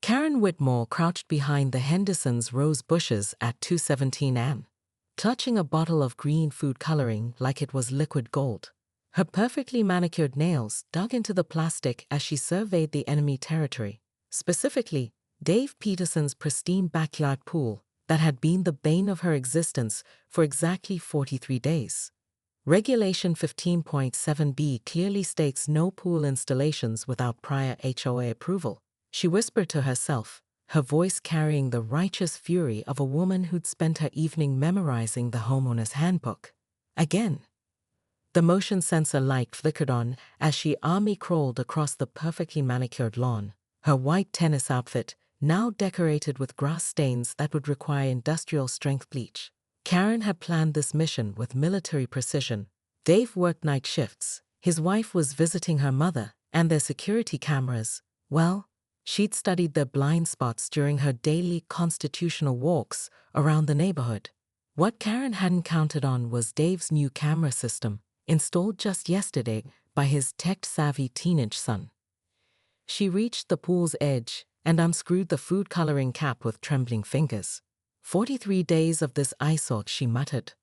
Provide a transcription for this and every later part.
Karen Whitmore crouched behind the Henderson's rose bushes at 2:17 am, clutching a bottle of green food coloring like it was liquid gold. Her perfectly manicured nails dug into the plastic as she surveyed the enemy territory, specifically Dave Peterson's pristine backyard pool that had been the bane of her existence for exactly 43 days. Regulation 15.7b clearly states no pool installations without prior HOA approval, she whispered to herself, her voice carrying the righteous fury of a woman who'd spent her evening memorizing the homeowner's handbook. Again. The motion sensor light flickered on as she army crawled across the perfectly manicured lawn, her white tennis outfit now decorated with grass stains that would require industrial-strength bleach. Karen had planned this mission with military precision. Dave worked night shifts, his wife was visiting her mother, and their security cameras, well, she'd studied their blind spots during her daily constitutional walks around the neighborhood. What Karen hadn't counted on was Dave's new camera system, installed just yesterday by his tech-savvy teenage son. She reached the pool's edge and unscrewed the food coloring cap with trembling fingers. 43 days of this eyesore, she muttered.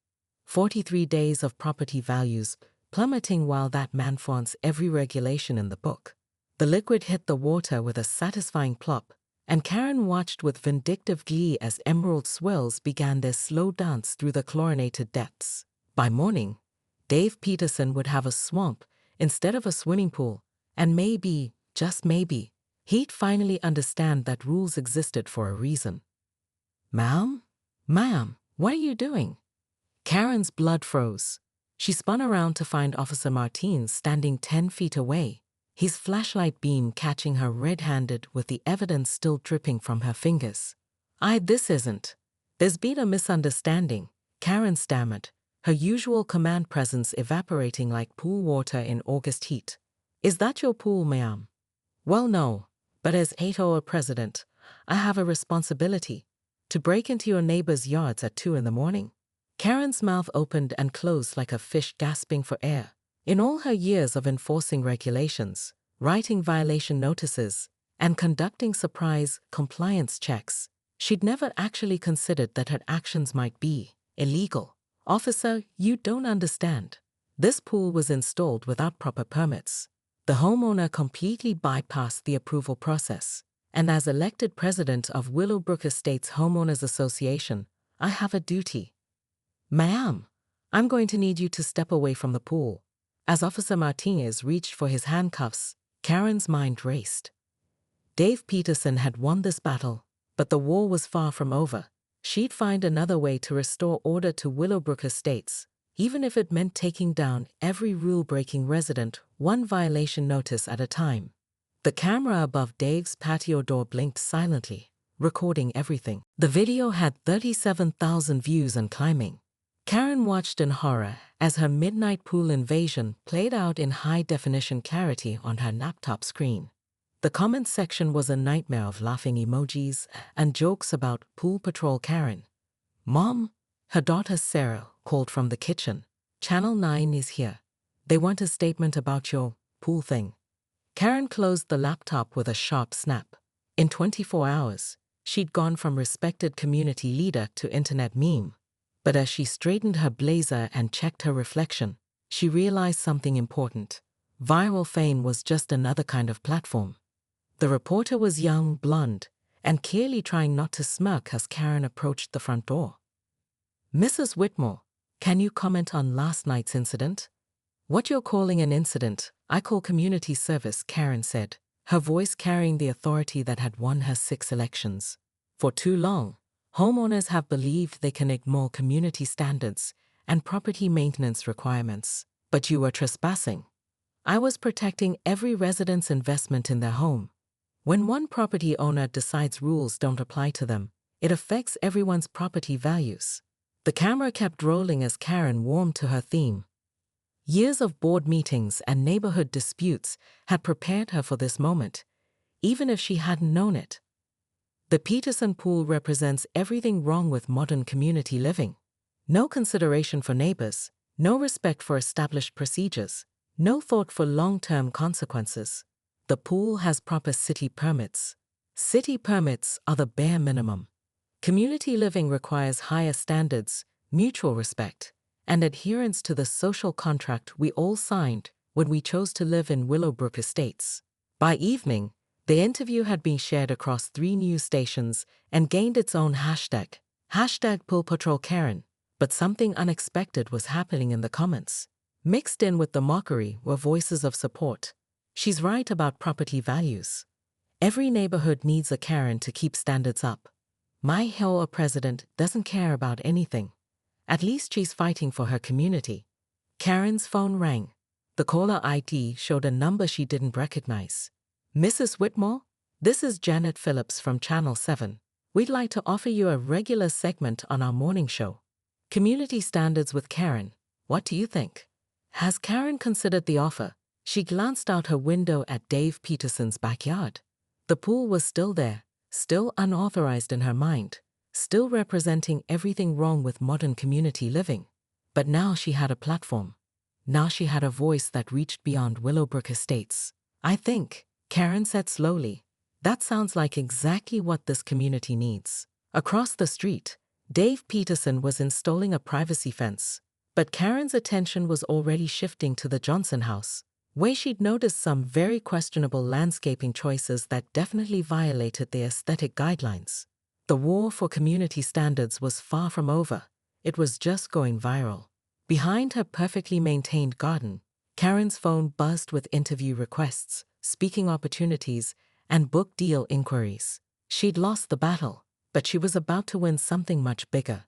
43 days of property values plummeting while that man flaunts every regulation in the book. The liquid hit the water with a satisfying plop, and Karen watched with vindictive glee as emerald swirls began their slow dance through the chlorinated depths. By morning, Dave Peterson would have a swamp instead of a swimming pool, and maybe, just maybe, he'd finally understand that rules existed for a reason. Ma'am? Ma'am, what are you doing? Karen's blood froze. She spun around to find Officer Martins standing 10 feet away, his flashlight beam catching her red-handed with the evidence still dripping from her fingers. This isn't. There's been a misunderstanding, Karen stammered, her usual command presence evaporating like pool water in August heat. Is that your pool, ma'am? Well, no, but as HOA president, I have a responsibility to break into your neighbor's yards at 2 in the morning. Karen's mouth opened and closed like a fish gasping for air. In all her years of enforcing regulations, writing violation notices, and conducting surprise compliance checks, she'd never actually considered that her actions might be illegal. Officer, you don't understand. This pool was installed without proper permits. The homeowner completely bypassed the approval process, and as elected president of Willowbrook Estates Homeowners Association, I have a duty. Ma'am, I'm going to need you to step away from the pool. As Officer Martinez reached for his handcuffs, Karen's mind raced. Dave Peterson had won this battle, but the war was far from over. She'd find another way to restore order to Willowbrook Estates, even if it meant taking down every rule-breaking resident one violation notice at a time. The camera above Dave's patio door blinked silently, recording everything. The video had 37,000 views and climbing. Karen watched in horror as her midnight pool invasion played out in high-definition clarity on her laptop screen. The comments section was a nightmare of laughing emojis and jokes about Pool Patrol Karen. Mom, her daughter Sarah called from the kitchen. Channel 9 is here. They want a statement about your pool thing. Karen closed the laptop with a sharp snap. In 24 hours, she'd gone from respected community leader to internet meme. But as she straightened her blazer and checked her reflection, she realized something important. Viral fame was just another kind of platform. The reporter was young, blonde, and clearly trying not to smirk as Karen approached the front door. Mrs. Whitmore, can you comment on last night's incident? What you're calling an incident, I call community service, Karen said, her voice carrying the authority that had won her 6 elections. For too long, homeowners have believed they can ignore community standards and property maintenance requirements. But you were trespassing. I was protecting every resident's investment in their home. When one property owner decides rules don't apply to them, it affects everyone's property values. The camera kept rolling as Karen warmed to her theme. Years of board meetings and neighborhood disputes had prepared her for this moment, even if she hadn't known it. The Peterson pool represents everything wrong with modern community living. No consideration for neighbors, no respect for established procedures, no thought for long-term consequences. The pool has proper city permits. City permits are the bare minimum. Community living requires higher standards, mutual respect, and adherence to the social contract we all signed when we chose to live in Willowbrook Estates. By evening, the interview had been shared across 3 news stations and gained its own hashtag, #PoolPatrolKaren. But something unexpected was happening in the comments. Mixed in with the mockery were voices of support. She's right about property values. Every neighborhood needs a Karen to keep standards up. My hero president doesn't care about anything. At least she's fighting for her community. Karen's phone rang. The caller ID showed a number she didn't recognize. Mrs. Whitmore, this is Janet Phillips from Channel 7. We'd like to offer you a regular segment on our morning show. Community Standards with Karen. What do you think? Has Karen considered the offer? She glanced out her window at Dave Peterson's backyard. The pool was still there, still unauthorized in her mind, still representing everything wrong with modern community living. But now she had a platform. Now she had a voice that reached beyond Willowbrook Estates. I think, Karen said slowly, that sounds like exactly what this community needs. Across the street, Dave Peterson was installing a privacy fence. But Karen's attention was already shifting to the Johnson house, where she'd noticed some very questionable landscaping choices that definitely violated the aesthetic guidelines. The war for community standards was far from over. It was just going viral. Behind her perfectly maintained garden, Karen's phone buzzed with interview requests, speaking opportunities, and book deal inquiries. She'd lost the battle, but she was about to win something much bigger.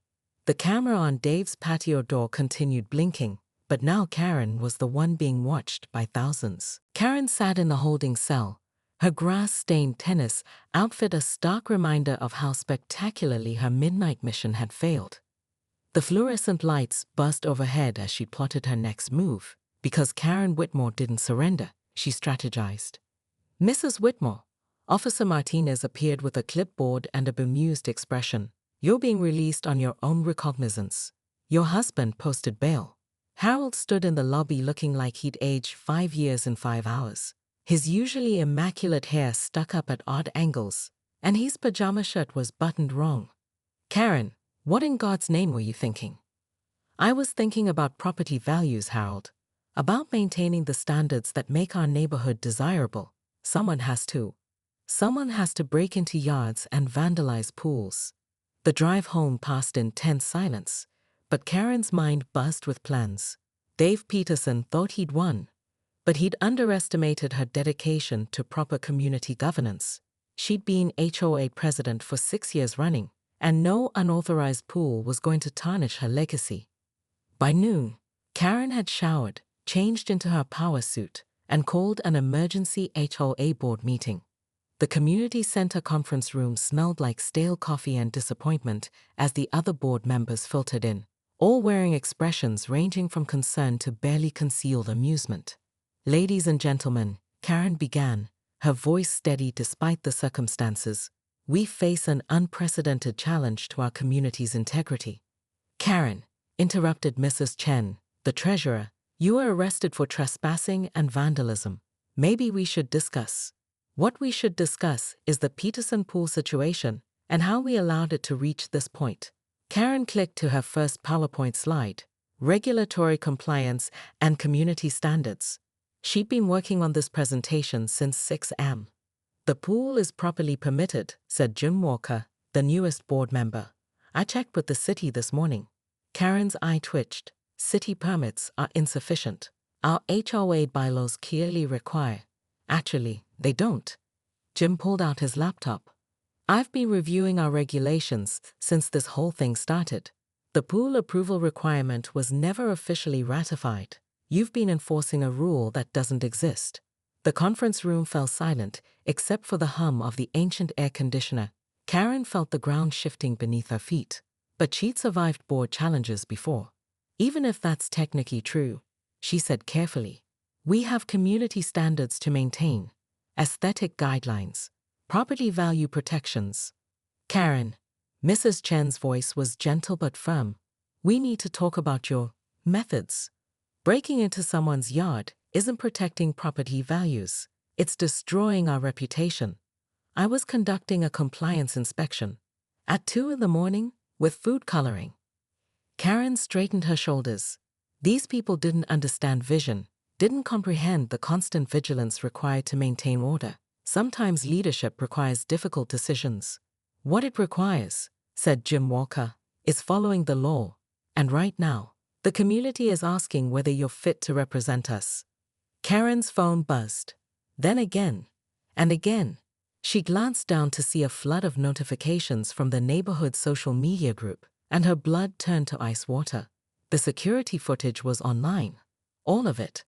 The camera on Dave's patio door continued blinking, but now Karen was the one being watched by thousands. Karen sat in the holding cell, her grass-stained tennis outfit a stark reminder of how spectacularly her midnight mission had failed. The fluorescent lights buzzed overhead as she plotted her next move. Because Karen Whitmore didn't surrender, she strategized. Mrs. Whitmore, Officer Martinez appeared with a clipboard and a bemused expression. You're being released on your own recognizance. Your husband posted bail. Harold stood in the lobby looking like he'd aged 5 years in 5 hours. His usually immaculate hair stuck up at odd angles, and his pajama shirt was buttoned wrong. Karen, what in God's name were you thinking? I was thinking about property values, Harold. About maintaining the standards that make our neighborhood desirable. Someone has to break into yards and vandalize pools. The drive home passed in tense silence, but Karen's mind buzzed with plans. Dave Peterson thought he'd won, but he'd underestimated her dedication to proper community governance. She'd been HOA president for 6 years running, and no unauthorized pool was going to tarnish her legacy. By noon, Karen had showered, changed into her power suit, and called an emergency HOA board meeting. The community center conference room smelled like stale coffee and disappointment as the other board members filtered in, all wearing expressions ranging from concern to barely concealed amusement. Ladies and gentlemen, Karen began, her voice steady despite the circumstances. We face an unprecedented challenge to our community's integrity. Karen, interrupted Mrs. Chen, the treasurer, you were arrested for trespassing and vandalism. Maybe we should discuss. What we should discuss is the Peterson pool situation and how we allowed it to reach this point. Karen clicked to her first PowerPoint slide, regulatory compliance and community standards. She'd been working on this presentation since 6 a.m. The pool is properly permitted, said Jim Walker, the newest board member. I checked with the city this morning. Karen's eye twitched. City permits are insufficient. Our HOA bylaws clearly require. Actually, they don't. Jim pulled out his laptop. I've been reviewing our regulations since this whole thing started. The pool approval requirement was never officially ratified. You've been enforcing a rule that doesn't exist. The conference room fell silent, except for the hum of the ancient air conditioner. Karen felt the ground shifting beneath her feet. But she'd survived board challenges before. Even if that's technically true, she said carefully, we have community standards to maintain, aesthetic guidelines, property value protections. Karen, Mrs. Chen's voice was gentle but firm. We need to talk about your methods. Breaking into someone's yard isn't protecting property values. It's destroying our reputation. I was conducting a compliance inspection. At 2 in the morning, with food coloring. Karen straightened her shoulders. These people didn't understand vision, didn't comprehend the constant vigilance required to maintain order. Sometimes leadership requires difficult decisions. What it requires, said Jim Walker, is following the law. And right now, the community is asking whether you're fit to represent us. Karen's phone buzzed. Then again, and again. She glanced down to see a flood of notifications from the neighborhood social media group, and her blood turned to ice water. The security footage was online. All of it.